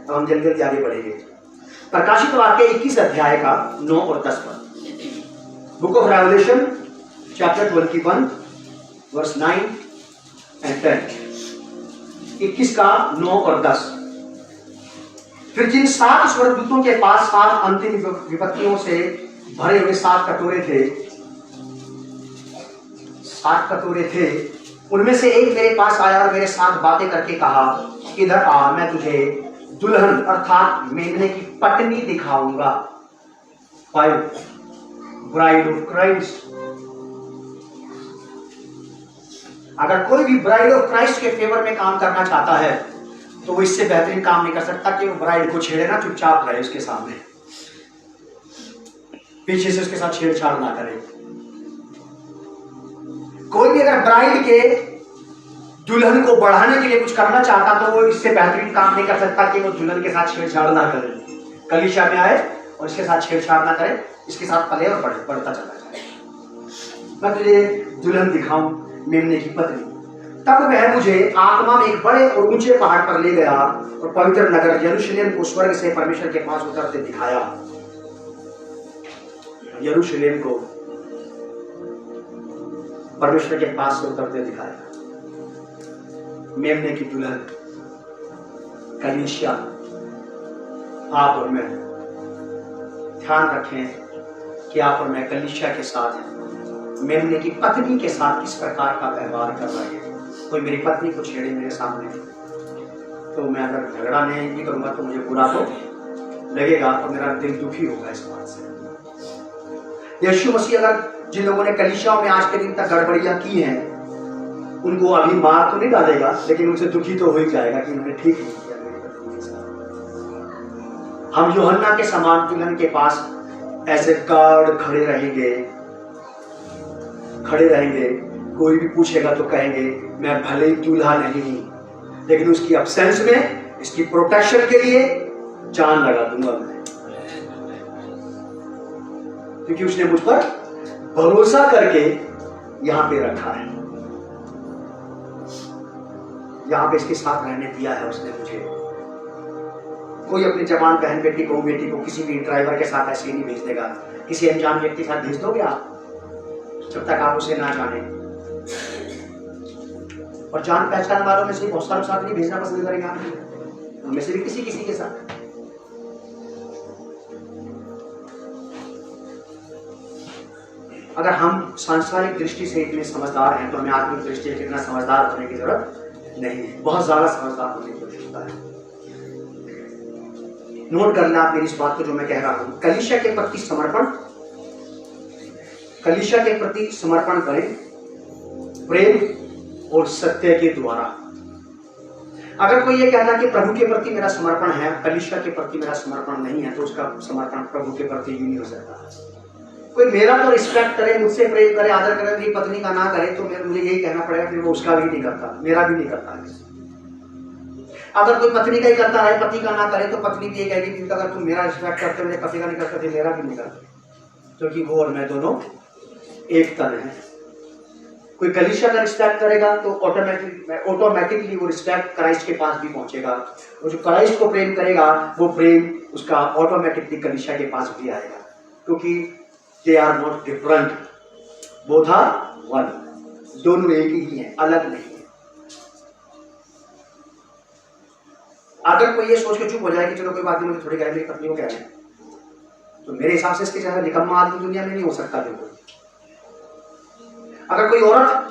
अब हम जल्दी जल्दी आगे बढ़ेंगे। प्रकाशित वाक्य 21 अध्याय का 9 और 10 पद। Book of Revelation chapter 21 verse 9 and 10। 21 का 9 और 10। फिर जिन 7 स्वर्गदूतों के पास 7 अंतिम विपत्तियों से भरे हुए 7 कटोरे थे, 7 कटोरे थे, उनमें से एक मेरे पास आया और मेरे साथ बातें करके कहा, इधर आ, मैं तुझे दुल्हन अर्थात मेमने की पत्नी दिखाऊंगा। Bride of Christ. अगर कोई भी ब्राइड ऑफ क्राइस्ट के फेवर में काम करना चाहता है, तो वो इससे बेहतरीन काम नहीं कर सकता कि वो ब्राइड को छेड़े ना, चुपचाप रहे उसके सामने, पीछे से उसके साथ छेड़छाड़ ना करे। कोई भी अगर ब्राइड के दुल्हन को बढ़ाने के लिए कुछ करना चाहता, तो वो इससे बेहतरीन काम नहीं कर सकता कि वो दुल्हन के साथ छेड़छाड़ ना करे, कलीसिया में आए और इसके साथ छेड़छाड़ ना करे, इसके साथ पले और बढ़ता चला जाए। मैं तुझे दुल्हन दिखाऊं, मेमने की पत्नी। तब वह मुझे आत्मा में एक बड़े और ऊंचे पहाड़ पर ले गया और पवित्र नगर यरूशलेम को स्वर्ग से परमेश्वर के पास उतरते दिखाया। यरूशलेम को परमेश्वर के पास से उतरते दिखाया। मेमने की दुल्हन कलीसिया, आप और मैं ध्यान रखें कि आप और मैं कलीसिया के साथ, मेमने की पत्नी के साथ किस प्रकार का व्यवहार कर रहे हैं। कोई मेरी पत्नी को छेड़े मेरे सामने, तो मैं अगर झगड़ा नहीं करूंगा तो मुझे बुरा तो लगेगा और मेरा दिल दुखी होगा इस बात से। यीशु मसीह अगर जिन लोगों ने कलीसियाओं में आज के दिन तक गड़बड़ियां की हैं, उनको अभी मार तो नहीं डालेगा, लेकिन उनसे दुखी तो हो ही जाएगा कि उन्होंने ठीक नहीं किया मेरी पत्नी के साथ। हम यूहन्ना के समान दुल्हन के पास ऐसे गार्ड खड़े रहेंगे। कोई भी पूछेगा तो कहेंगे मैं भले ही दूल्हा नहीं हूं, लेकिन उसकी अब्सेंस में, इसकी प्रोटेक्शन के लिए जान लगा दूंगा मैं, क्योंकि उसने मुझ पर भरोसा करके यहां पे रखा है, यहां पे इसके साथ रहने दिया है उसने मुझे। कोई अपनी जवान बहन बेटी को किसी भी ड्राइवर के साथ ऐसे ही नहीं भेज देगा। किसी अनजान व्यक्ति के साथ भेज दोगे आप, जब तक आप उसे ना जाने। और जान पहचान वालों में से बहुत सारे साथ नहीं भेजना पसंद करेंगे आप, हमें से भी किसी के साथ। अगर हम सांसारिक दृष्टि से इतने समझदार हैं, तो हमें आत्मिक दृष्टि से इतना समझदार होने की जरूरत नहीं है। बहुत ज्यादा समझदार होने की आवश्यकता है। नोट करना आप मेरी इस बात को जो मैं कह रहा हूं। कलीसिया के प्रति समर्पण करें प्रेम और सत्य के द्वारा। अगर कोई ये कहता कि प्रभु के प्रति मेरा समर्पण है, कलीसिया के प्रति मेरा समर्पण नहीं है, तो उसका समर्पण प्रभु के प्रति ही नहीं हो सकता। कोई मेरा तो रिस्पेक्ट करे, मुझसे प्रेम करे, आदर करे, मेरी पत्नी का ना करे, तो मुझे यही कहना पड़ेगा कि वो उसका भी नहीं करता, मेरा भी नहीं करता है। अगर कोई पत्नी का ही करता है, पति का ना करे, तो पत्नी भी ये कहेगी कि अगर तुम मेरा रिस्पेक्ट करते, मेरे पति का नहीं करते, मेरा भी नहीं करते, क्योंकि वो और मैं दोनों एक तन है। कोई कलीसिया का रिस्पेक्ट करेगा तो ऑटोमेटिकली वो रिस्पेक्ट क्राइस्ट के पास भी पहुंचेगा। और जो क्राइस्ट को प्रेम करेगा, वो प्रेम उसका ऑटोमेटिकली कलीसिया के पास भी आएगा, क्योंकि they are not different, both are one. दोनों एक ही हैं, अलग नहीं है। अगर कोई ये सोच के चुप हो जाए कि चलो कोई बात नहीं, मुझे थोड़ी कह मेरी पत्नी को कह रहे हैं, तो मेरे हिसाब से इसके जैसा निकम्मा आदमी दुनिया में नहीं हो सकता बिल्कुल। अगर कोई औरत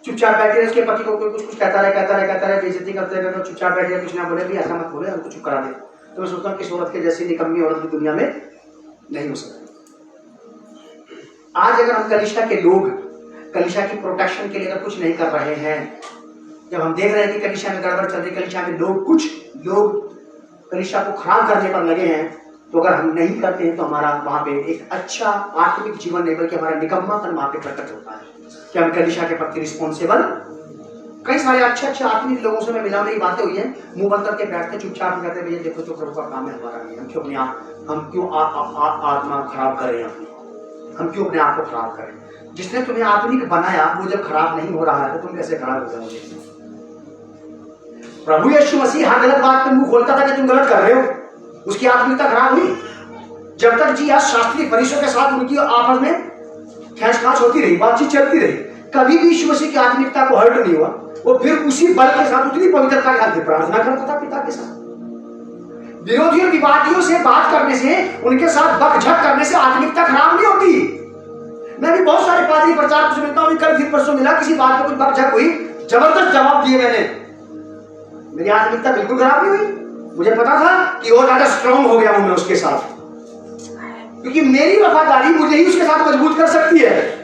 चुपचाप बैठी है, उसके पति को कोई कुछ कहता रहे, बेइज्जती करते रहे, चुपचाप बैठी है, कुछ ना बोले, भी ऐसा मत बोले, हमको चुप करा दे, तो मैं सोचता हूँ किस औरत के जैसी निकम्मी औरत भी दुनिया में नहीं हो सकती। आज अगर हम कलीसिया के लोग कलीसिया की प्रोटेक्शन के लिए अगर कुछ नहीं कर रहे हैं, जब हम देख रहे हैं कि कलीसिया में गड़बड़ चल रही, कलीसिया में कुछ लोग कलीसिया को खराब करने पर लगे हैं, तो अगर हम नहीं करते हैं तो हमारा वहां पे एक अच्छा आत्मिक जीवन नहीं बल्कि हमारा निकम्मापन वहां पे प्रकट होता है कि हम कलीसिया के प्रति रिस्पॉन्सिबल। कई सारे अच्छे आत्मिक लोगों से मैं मिला, मेरी बातें हुई है, मुंह बंद करके बैठते चुपचाप कहते भैया देखो तो प्रभु का काम है, हमारा नहीं, हम क्यों आत्मा खराब करें, हम क्यों अपने आप को खराब करें? जिसने तुम्हें आत्मिक बनाया वो जब खराब नहीं हो रहा है तो तुम कैसे खराब हो जाओगे? प्रभु यीशु मसीह हर गलत बात पे मुंह खोलता था कि तुम गलत कर रहे हो, उसकी आत्मिकता खराब हुई। जब तक जी आज शास्त्रीय फरीसियों के साथ उनकी आपस में खैंच होती रही, बातचीत चलती रही, कभी भी यीशु मसीह की आत्मिकता को हर्ट नहीं हुआ। वो फिर उसी बल के साथ उतनी पवित्रता के साथ प्रार्थना करता था पिता के साथ। विरोधी और विवादियों से बात करने से, उनके साथ बकझक करने से आत्मिकता खराब नहीं होती। मैं भी बहुत सारे पादरी प्रचारक से मिलता हूँ, कल फिर परसों मिला, किसी बात पर कुछ बकझक हुई, जबरदस्त जवाब दिए मैंने, मेरी आत्मिकता बिल्कुल खराब नहीं हुई। मुझे पता था कि और ज्यादा स्ट्रांग हो गया हूं मैं उसके साथ, क्योंकि मेरी वफादारी मुझे ही उसके साथ मजबूत कर सकती है।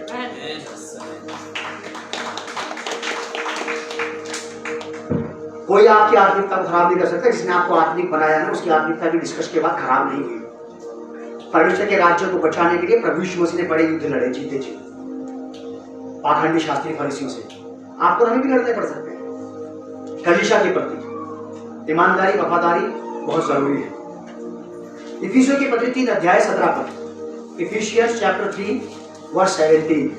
कोई आपकी आत्मिकता को खराब नहीं कर सकता। जिसने आपको आत्मिक बनाया ना, उसकी आत्मिकता भी डिस्कस के बाद खराब नहीं हुई। परमेश्वर के राज्य को बचाने के लिए प्रभु यीशु मसीह ने बड़े युद्ध लड़े, जीते जी पाखंडी शास्त्री फरीसियों से। आपको हमें भी लड़ने पड़ सकते हैं। कलीसिया के प्रति ईमानदारी, वफादारी बहुत जरूरी है। इफिसियों की पत्री 3 अध्याय 17 पद, इफिशियंस चैप्टर 3 वर्स 17।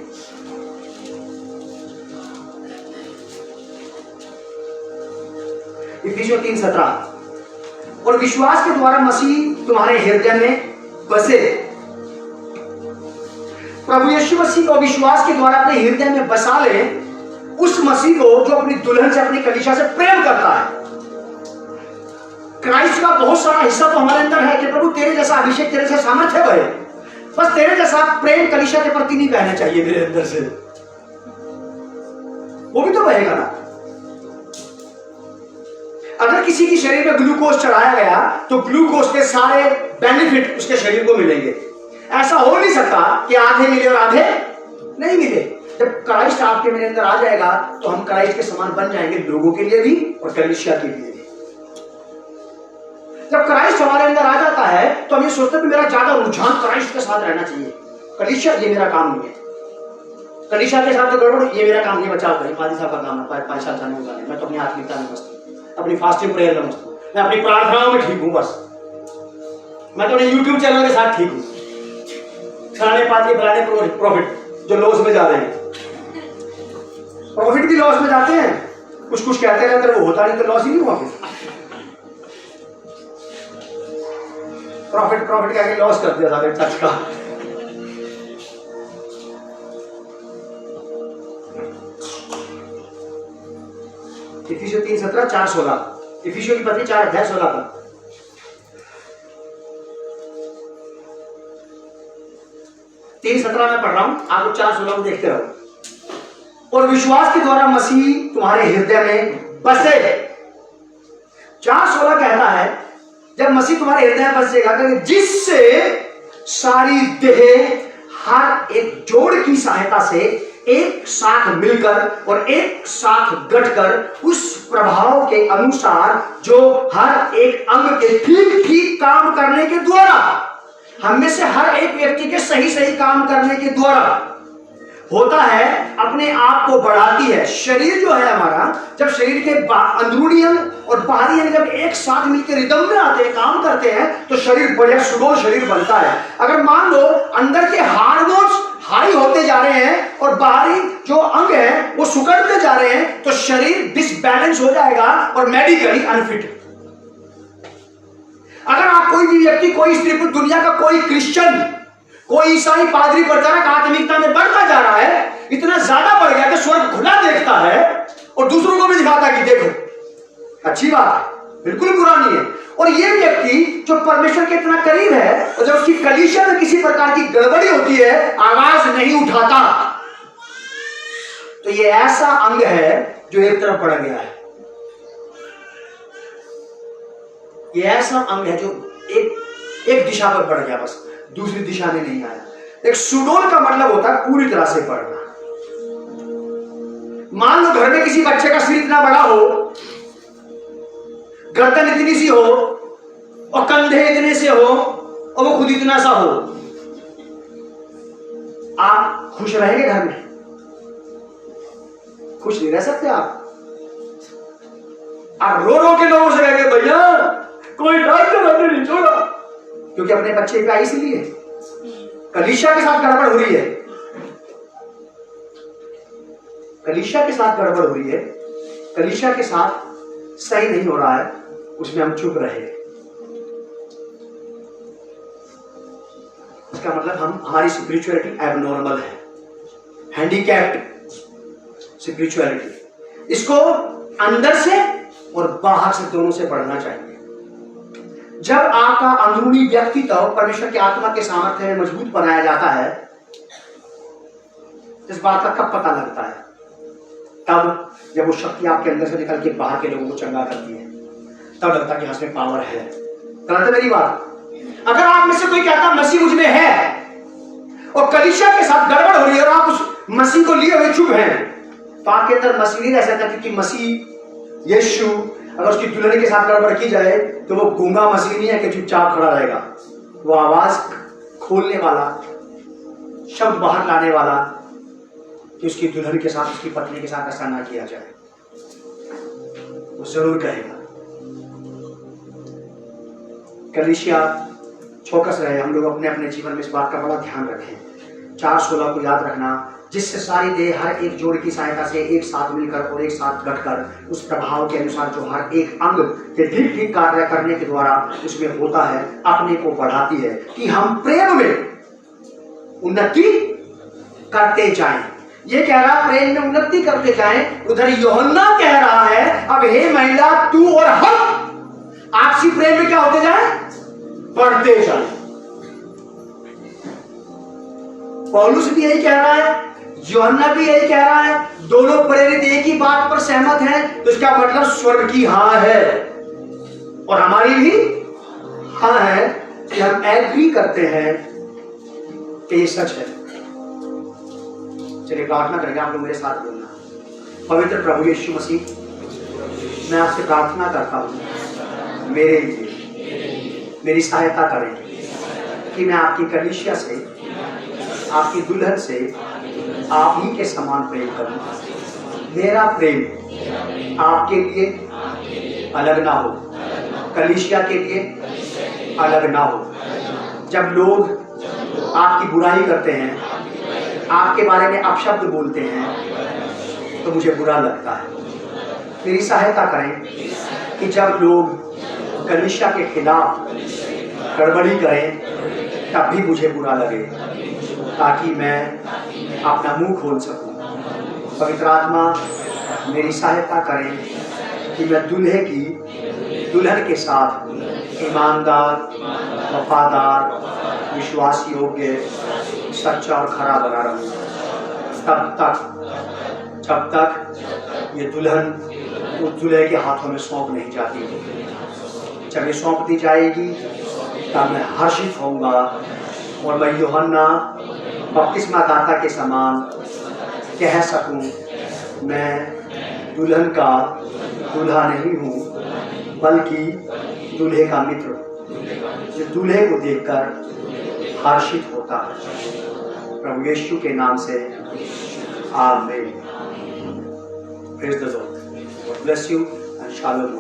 इफिसियों 3:17, और विश्वास के द्वारा मसीह तुम्हारे हृदय में बसे। प्रभु यीशु मसीह को विश्वास के द्वारा अपने हृदय में बसा ले, उस मसीह को जो अपनी दुल्हन से, अपनी कलीसिया से प्रेम करता है। क्राइस्ट का बहुत सारा हिस्सा तो हमारे अंदर है कि प्रभु तेरे जैसा अभिषेक, तेरे जैसा सामर्थ्य बहे, बस तेरे जैसा प्रेम कलीसिया के प्रति नहीं बहना चाहिए मेरे अंदर से, वो भी तो बहेगा ना। अगर किसी की शरीर में ग्लूकोज चढ़ाया गया तो ग्लूकोज के सारे बेनिफिट उसके शरीर को मिलेंगे। ऐसा हो नहीं सकता कि आधे मिले और आधे नहीं मिले। जब क्राइस्ट आपके मेरे अंदर आ जाएगा तो हम क्राइस्ट के समान बन जाएंगे, लोगों के लिए भी और कलीसिया के लिए भी। जब क्राइस्ट हमारे अंदर आ जाता है तो हम ये सोचते हैं कि मेरा ज्यादा रुझान क्राइस्ट के साथ रहना चाहिए। कलीसिया ये मेरा काम नहीं है, कलीसिया के साथ जो गड़बड़ ये मेरा काम नहीं, बचाव करें, फादी साहब का काम है, पैसा जाने उगाने। मैं तो अपनी आत्मिकता में मस्त हूं, अपनी फास्टिंग प्रेयर में मस्त हूं, मैं अपनी प्रार्थनाओं में ठीक हूं, बस मैं तो अपने यूट्यूब चैनल के साथ ठीक हूं। फलाने पादरी फलाने प्रॉफिट जो लॉस में जा रहे हैं, प्रॉफिट भी लॉस में जाते हैं, कुछ कुछ कहते रहते हैं, वो होता नहीं तो लॉस ही नहीं हुआ। फिर प्रॉफिट कह के लॉस कर दिया था टच का। इफिसियों 3:17, 4:16, इफिसियों की पत्री 4 अध्याय 16 पर। 3:17 में पढ़ रहा हूं, आप 4:16 को देखते रहो। और विश्वास के द्वारा मसीह तुम्हारे हृदय में बसे। 4:16 कहता है जब मसीह तुम्हारे हृदय में बसेगा, जिससे सारी देह हर एक जोड़ की सहायता से एक साथ मिलकर और एक साथ गठकर उस प्रभाव के अनुसार जो हर एक अंग के ठीक ठीक काम करने के द्वारा, हम में से हर एक व्यक्ति के सही सही काम करने के द्वारा होता है, अपने आप को बढ़ाती है। शरीर जो है हमारा, जब शरीर के अंदरूनी अंग और बाहरी अंग जब एक साथ मिलकर रिदम में आते हैं, काम करते हैं, तो शरीर बढ़िया सुडौल शरीर बनता है। अगर मान लो अंदर के हार्मोन्स हाई होते जा रहे हैं और बाहरी जो अंग है वो सुकड़ते जा रहे हैं, तो शरीर डिसबैलेंस हो जाएगा और मेडिकली अनफिट। अगर आप कोई भी व्यक्ति, कोई स्त्री, दुनिया का कोई क्रिश्चियन, कोई ईसाई पादरी प्रचारक आत्मिकता में बढ़ता जा रहा है, इतना ज्यादा बढ़ गया कि स्वर्ग खुला देखता है और दूसरों को भी दिखाता है कि देखो अच्छी बात है, बिल्कुल बुरा नहीं है। और ये व्यक्ति जो परमेश्वर के इतना करीब है, और जब उसकी कलीसिया में किसी प्रकार की गड़बड़ी होती है, आवाज नहीं उठाता, तो ये ऐसा अंग है जो एक तरफ बढ़ गया है। ये ऐसा अंग है जो एक दिशा पर बढ़ गया, बस दूसरी दिशा में नहीं आया। एक सुडोल का मतलब होता है पूरी तरह से बढ़ना। मान लो घर में किसी बच्चे का सिर इतना बड़ा हो, गर्दन इतनी सी हो, और कंधे इतने से हो, और वो खुद इतना सा हो, आप खुश रहेंगे? घर में खुश नहीं रह सकते आप रो रो के लोगों से कहेंगे भैया कोई डॉक्टर नहीं छोड़ा, क्योंकि अपने बच्चे का इसलिए कलीसिया के साथ गड़बड़ हो रही है। कलीसिया के साथ गड़बड़ हो रही है, कलीसिया के साथ सही नहीं हो रहा है, उसमें हम चुप रहे। इसका मतलब हमारी स्पिरिचुअलिटी एबनॉर्मल है, हैंडीकैप्ड स्पिरिचुअलिटी। इसको अंदर से और बाहर से दोनों से बढ़ना चाहिए। जब आपका अंदरूनी व्यक्तित्व परमेश्वर की आत्मा के सामर्थ्य में मजबूत बनाया जाता है, इस बात का कब पता लगता है? तब जब वो शक्ति आपके अंदर से निकल के बाहर के लोगों को चंगा करती है, तब लगता है कि इसमें पावर है। गलत है मेरी बात? अगर आप में से कोई कहता मसीह मुझ में है, और कलीसिया के साथ गड़बड़ हो रही है, और आप उस मसीह को लिए हुए चुप हैं, तो आपके अंदर मसीह नहीं रह सकता, क्योंकि मसीह यीशु अगर उसकी दुल्हन के साथ गड़बड़ की जाए तो वो गूंगा मसीह नहीं है कि चुपचाप खड़ा रहेगा। वो आवाज खोलने वाला, शब्द बाहर लाने वाला, कि उसकी दुल्हन के साथ, उसकी पत्नी के साथ ऐसा ना किया जाए, वो जरूर कहेगा। कलीसिया चौकस रहे, हम लोग अपने अपने जीवन में इस बात का बड़ा ध्यान रखें। 4:16 को याद रखना, जिससे सारी देह हर एक जोड़ की सहायता से एक साथ मिलकर और एक साथ घटकर उस प्रभाव के अनुसार जो हर एक अंग के ठीक ठीक कार्य करने के द्वारा उसमें होता है, अपने को बढ़ाती है, कि हम प्रेम में उन्नति करते जाएं। ये कह रहा प्रेम में उन्नति करते जाएं। उधर यूहन्ना कह रहा है, अब हे महिला तू और हम आपसी प्रेम में क्या होते जाएं? बढ़ते जाएं। पौलुस भी यही कह रहा है, यूहन्ना भी यही कह रहा है, दोनों प्रेरित एक ही बात पर सहमत हैं, तो इसका मतलब स्वर्ग की हाँ है और हमारी भी हाँ है, कि हम एग्री करते हैं कि ये सच है। चलिए प्रार्थना करेंगे, आप लोग मेरे साथ बोलना। पवित्र प्रभु यीशु मसीह, मैं आपसे प्रार्थना करता हूँ, मेरे लिए मेरी सहायता करें कि मैं आपकी कलीसिया से, आपकी दुल्हन से आप ही के समान प्रेम करूं। मेरा प्रेम आपके लिए अलग ना हो, कलीसिया के लिए अलग ना हो। जब लोग आपकी बुराई करते हैं, आपके बारे में अपशब्द बोलते हैं, तो मुझे बुरा लगता है। मेरी सहायता करें कि जब लोग कलीसिया के खिलाफ गड़बड़ी करें, तब भी मुझे बुरा लगे, ताकि मैं अपना मुंह खोल सकूं। पवित्र आत्मा मेरी सहायता करें कि मैं दुल्हन के साथ ईमानदार, वफादार, विश्वास योग्य, सच्चा और खरा बना रहूं, जब तक ये दुल्हन उस दूल्हे के हाथों में सौंप नहीं जाती। जब ये सौंप दी जाएगी तब मैं हर्षित होऊंगा, और मैं यूहन्ना बपतिस्मा दाता के समान कह सकूं, मैं दुल्हन का दूल्हा नहीं हूं, बल्कि दूल्हे का मित्र, जो दूल्हे को देखकर हर्षित होता है। प्रभु यीशु के नाम से आमीन। Praise the Lord. God bless you and shalom.